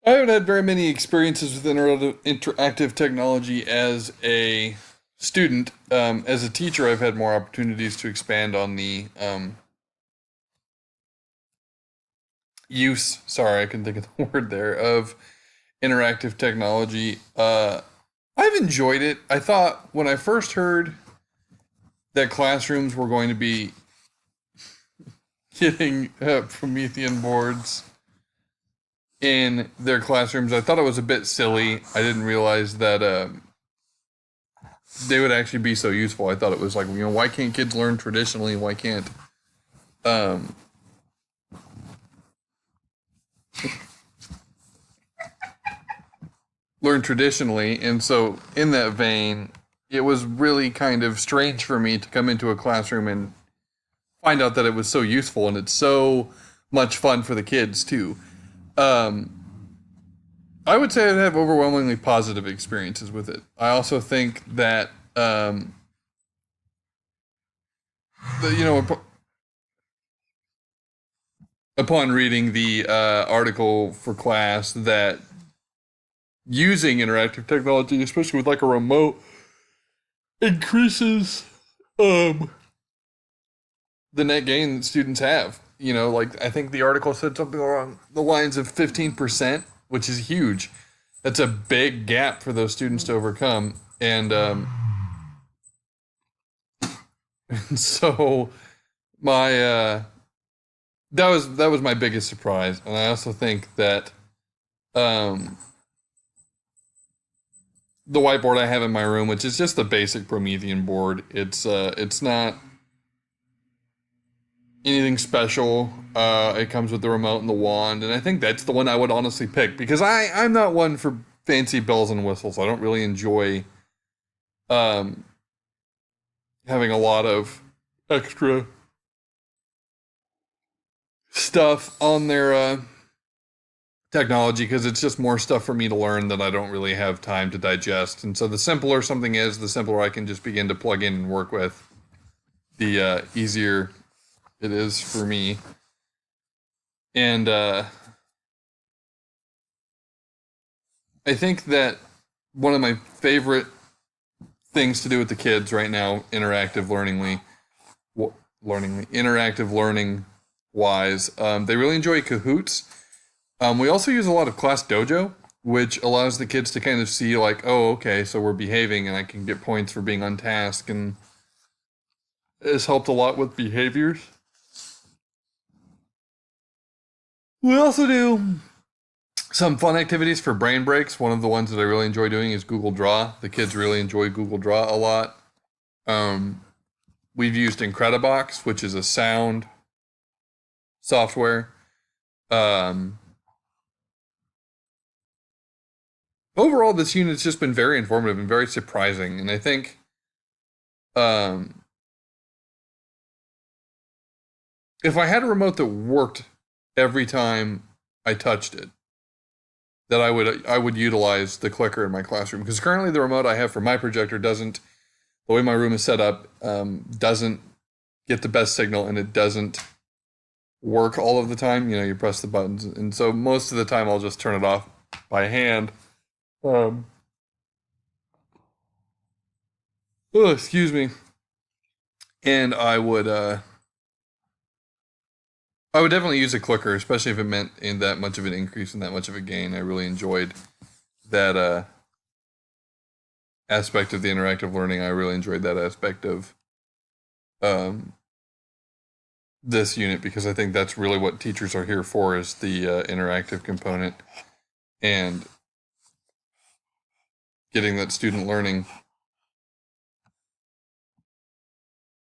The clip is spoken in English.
I haven't had very many experiences with interactive technology as a student. As a teacher, I've had more opportunities to expand on the use. Sorry, I couldn't think of the word there of interactive technology. I've enjoyed it. I thought when I first heard that classrooms were going to be getting Promethean boards in their classrooms, I thought it was a bit silly. I didn't realize that they would actually be so useful. I thought it was like, why can't kids learn traditionally? Why can't um, learn traditionally? And so, in that vein, it was really kind of strange for me to come into a classroom and find out that it was so useful and it's so much fun for the kids too. Um, I would say I have overwhelmingly positive experiences with it. I also think that the, upon reading the article for class, that using interactive technology, especially with like a remote, increases um, the net gain that students have. Like I think the article said something along the lines of 15%, which is huge. That's a big gap for those students to overcome. And so my that was my biggest surprise, and I also think that um, the whiteboard I have in my room, which is just a basic Promethean board, it's not anything special. It comes with the remote and the wand, and I think that's the one I would honestly pick because I'm not one for fancy bells and whistles. I don't really enjoy um, having a lot of extra stuff on their technology because it's just more stuff for me to learn that I don't really have time to digest. And so the simpler something is, the simpler I can just begin to plug in and work with, the easier it is for me. And I think that one of my favorite things to do with the kids right now, interactive learning wise, they really enjoy Kahoots. We also use a lot of Class Dojo, which allows the kids to kind of see like, oh, okay, so we're behaving, and I can get points for being on task, and it's helped a lot with behaviors. We also do some fun activities for brain breaks. One of the ones that I really enjoy doing is Google Draw. The kids really enjoy Google Draw a lot. Um, we've used Incredibox, which is a sound software. Um, Overall, this unit's just been very informative and very surprising. And I think um, if I had a remote that worked every time I touched it, that I would utilize the clicker in my classroom because currently the remote I have for my projector doesn't, the way my room is set up, doesn't get the best signal, and it doesn't work all of the time. You press the buttons, and so most of the time I'll just turn it off by hand. Um, oh, excuse me. And I would definitely use a clicker, especially if it meant in that much of an increase and that much of a gain. I really enjoyed that aspect of the interactive learning. I really enjoyed that aspect of um, this unit because I think that's really what teachers are here for, is the interactive component and getting that student learning